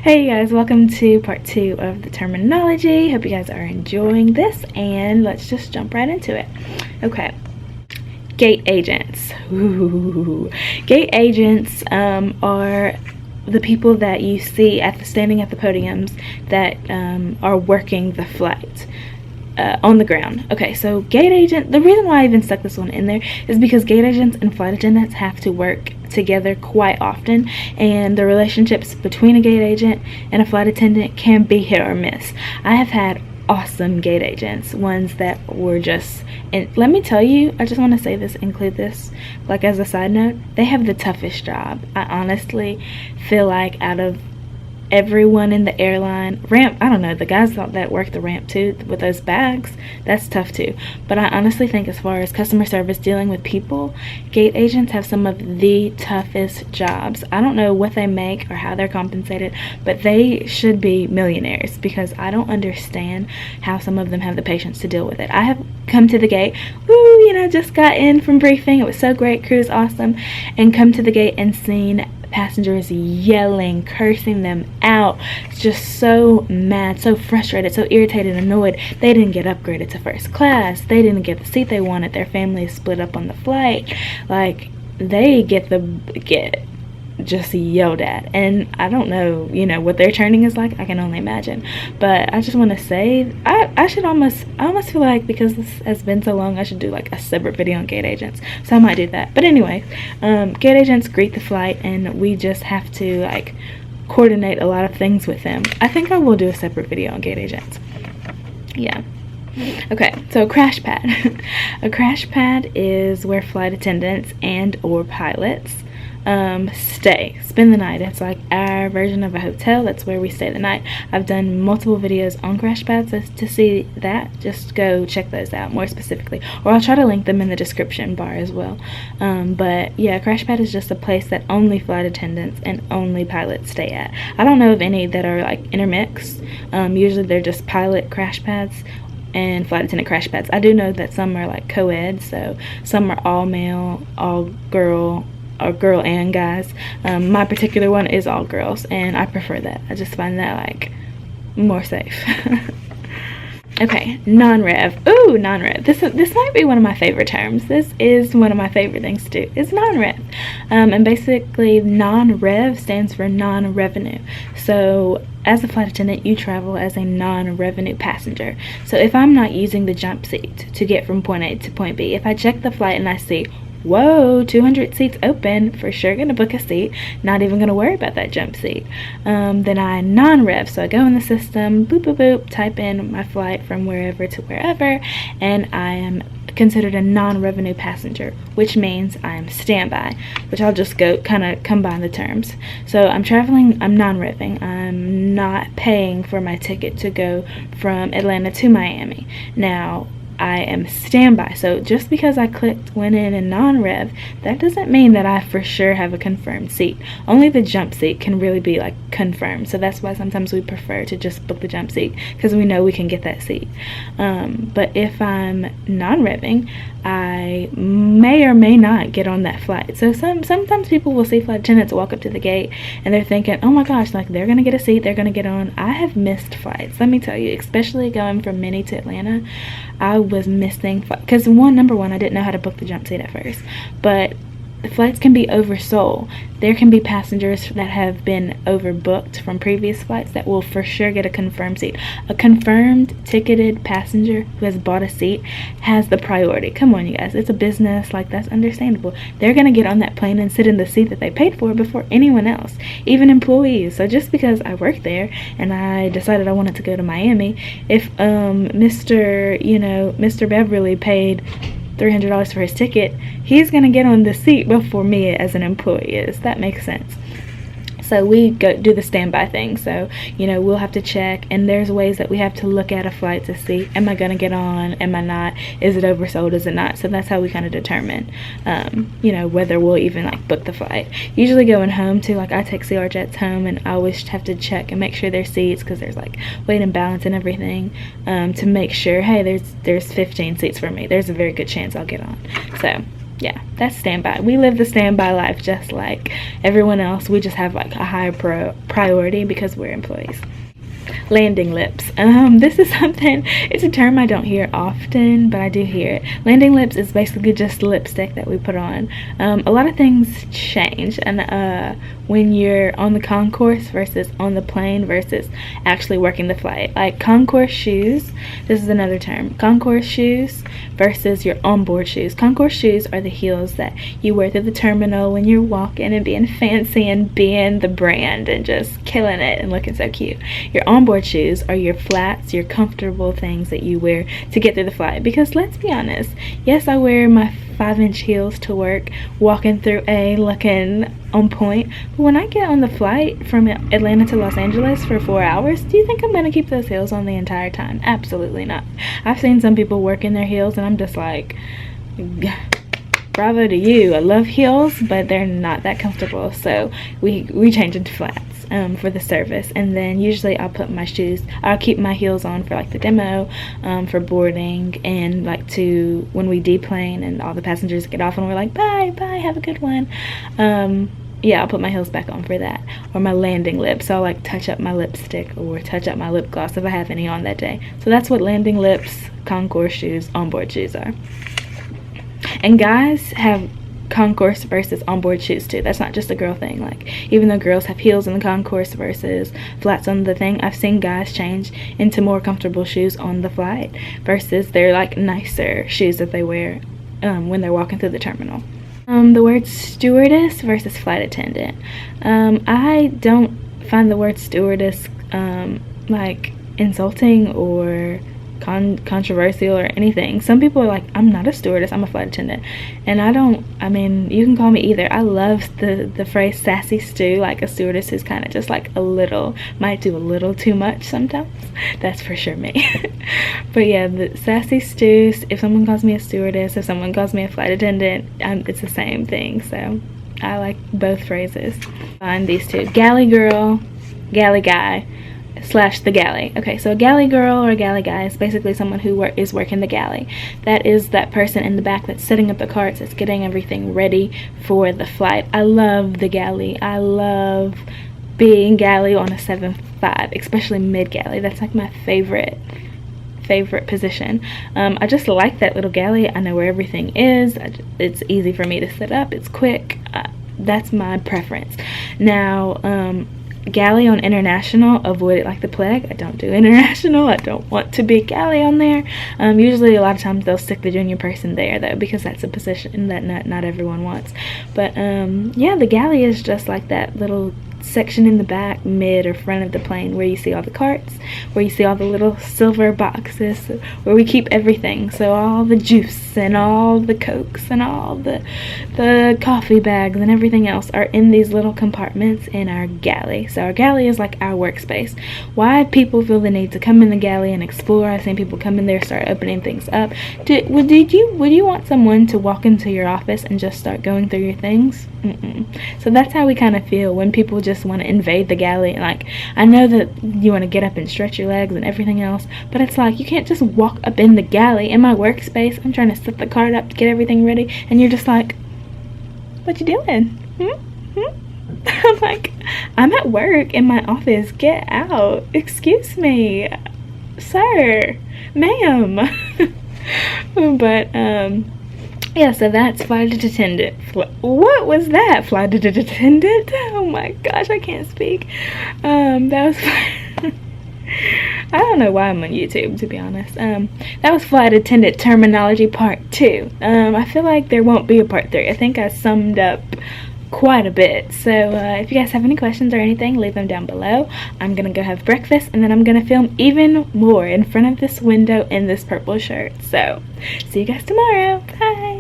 Hey guys, welcome to part 2 of the terminology. Hope you guys are enjoying this, and let's just jump right into it. Okay, gate agents. Ooh. Gate agents are the people that you see standing at the podiums that are working the flight. On the ground. Okay, so gate agent, the reason why I even stuck this one in there is because gate agents and flight attendants have to work together quite often, and the relationships between a gate agent and a flight attendant can be hit or miss. I have had awesome gate agents, ones that were just, and let me tell you, I just want to say this, include this, like as a side note, they have the toughest job. I honestly feel like out of everyone in the airline ramp, I don't know, the guys that work the ramp too with those bags, that's tough too. But I honestly think as far as customer service dealing with people, gate agents have some of the toughest jobs. I don't know what they make or how they're compensated, but they should be millionaires, because I don't understand how some of them have the patience to deal with it. I have come to the gate, just got in from briefing, it was so great, crew is awesome, and come to the gate and seen passengers yelling, cursing them out, just so mad, so frustrated, so irritated, annoyed. They didn't get upgraded to first class, they didn't get the seat they wanted, their family is split up on the flight, like they get just yelled at. And I don't know, what their training is like. I can only imagine. But I just want to say, I almost feel like, because this has been so long, I should do like a separate video on gate agents. So I might do that. But anyway, gate agents greet the flight, and we just have to like coordinate a lot of things with them. I think I will do a separate video on gate agents. Yeah. Okay, so a crash pad. A crash pad is where flight attendants and or pilots spend the night. It's like our version of a hotel. That's where we stay the night. I've done multiple videos on crash pads, so to see that, just go check those out more specifically, or I'll try to link them in the description bar as well. But yeah, crash pad is just a place that only flight attendants and only pilots stay at. I don't know of any that are like intermixed. Usually they're just pilot crash pads and flight attendant crash pads. I do know that some are like co-ed, so some are all male, all girl, or girl and guys. My particular one is all girls, and I prefer that. I just find that like more safe. Okay, non-rev. Ooh, non-rev. This might be one of my favorite terms. This is one of my favorite things to do. It's non-rev. And basically non-rev stands for non-revenue. So as a flight attendant, you travel as a non-revenue passenger. So if I'm not using the jump seat to get from point A to point B, if I check the flight and I see, whoa, 200 seats open, for sure gonna book a seat, not even gonna worry about that jump seat, then I non-rev. So I go in the system, boop boop boop, type in my flight from wherever to wherever, and I am considered a non-revenue passenger, which means I'm standby, which I'll just go kind of combine the terms. So I'm traveling, I'm non-revving, I'm not paying for my ticket to go from Atlanta to Miami. Now I am standby. So just because I went in and non-rev, that doesn't mean that I for sure have a confirmed seat. Only the jump seat can really be like confirmed. So that's why sometimes we prefer to just book the jump seat, because we know we can get that seat. But if I'm non-revving, I may or may not get on that flight. So sometimes people will see flight attendants walk up to the gate and they're thinking, oh my gosh, like they're gonna get a seat, they're gonna get on. I have missed flights, let me tell you, especially going from Minnie to Atlanta. I was missing because number one, I didn't know how to book the jump seat at first, but the flights can be oversold. There can be passengers that have been overbooked from previous flights that will for sure get a confirmed seat. A confirmed ticketed passenger who has bought a seat has the priority. Come on, you guys, it's a business, like that's understandable. They're gonna get on that plane and sit in the seat that they paid for before anyone else, even employees. So just because I work there and I decided I wanted to go to Miami, if Mr. Beverly paid $300 for his ticket, he's gonna get on the seat before me as an employee is. That makes sense. So we go do the standby thing. So we'll have to check, and there's ways that we have to look at a flight to see, am I gonna get on, am I not, is it oversold, is it not? So that's how we kind of determine whether we'll even like book the flight. Usually going home too, like I take CR jets home, and I always have to check and make sure there's seats, because there's like weight and balance and everything, to make sure, hey, there's 15 seats for me, there's a very good chance I'll get on. So yeah, that's standby. We live the standby life just like everyone else. We just have like a higher priority because we're employees. Landing lips. This is something, it's a term I don't hear often, but I do hear it. Landing lips is basically just lipstick that we put on. A lot of things change, and when you're on the concourse versus on the plane versus actually working the flight. Like concourse shoes, this is another term. Concourse shoes versus your onboard shoes. Concourse shoes are the heels that you wear through the terminal when you're walking and being fancy and being the brand and just killing it and looking so cute. Your onboard shoes are your flats, your comfortable things that you wear to get through the flight. Because let's be honest, yes, I wear my 5-inch heels to work, walking through looking on point, but when I get on the flight from Atlanta to Los Angeles for 4 hours, do you think I'm gonna keep those heels on the entire time? Absolutely not. I've seen some people work in their heels and I'm just like, bravo to you. I love heels, but they're not that comfortable, so we change into flats for the service. And then usually I'll keep my heels on for like the demo, for boarding, and like when we deplane and all the passengers get off and we're like, bye, have a good one. Yeah, I'll put my heels back on for that. Or my landing lips, so I'll like touch up my lipstick or touch up my lip gloss if I have any on that day. So that's what landing lips, concourse shoes, onboard shoes are. And guys have concourse versus onboard shoes too. That's not just a girl thing. Like, even though girls have heels in the concourse versus flats on the thing, I've seen guys change into more comfortable shoes on the flight versus their like nicer shoes that they wear when they're walking through the terminal. The word stewardess versus flight attendant. I don't find the word stewardess like insulting or controversial or anything. Some people are like, I'm not a stewardess, I'm a flight attendant. And I mean, you can call me either. I love the phrase sassy Stu, like a stewardess who's kind of just like might do a little too much sometimes. That's for sure me. But yeah, the sassy Stu, if someone calls me a stewardess, if someone calls me a flight attendant, it's the same thing. So I like both phrases. Find these two. Galley girl, galley guy, / the galley. Okay, so a galley girl or a galley guy is basically someone who is working the galley. That is that person in the back that's setting up the carts, that's getting everything ready for the flight. I love the galley. I love being galley on a 7.5, especially mid galley. That's like my favorite position. I just like that little galley. I know where everything is. It's easy for me to set up. It's quick. That's my preference. Now, galley on international, avoid it like the plague. I don't do international. I don't want to be galley on there. Usually a lot of times they'll stick the junior person there though, because that's a position that not everyone wants. But yeah, the galley is just like that little section in the back, mid or front of the plane, where you see all the carts, where you see all the little silver boxes, where we keep everything. So all the juice and all the cokes and all the coffee bags and everything else are in these little compartments in our galley. So our galley is like our workspace. Why people feel the need to come in the galley and explore? I've seen people come in there, start opening things up. Would you want someone to walk into your office and just start going through your things? So that's how we kind of feel when people just want to invade the galley. And like, I know that you want to get up and stretch your legs and everything else, but it's like, you can't just walk up in the galley. In my workspace, I'm trying to set the cart up to get everything ready, and you're just like, what you doing? I'm like, I'm at work in my office. Get out. Excuse me, sir, ma'am. But yeah, so that's flight attendant. What was that? Flight attendant? Oh my gosh, I can't speak. That was I don't know why I'm on YouTube, to be honest. That was flight attendant terminology part 2. I feel like there won't be a part 3. I think I summed up quite a bit. So if you guys have any questions or anything, leave them down below. I'm gonna go have breakfast, and then I'm gonna film even more in front of this window in this purple shirt. So see you guys tomorrow. Bye.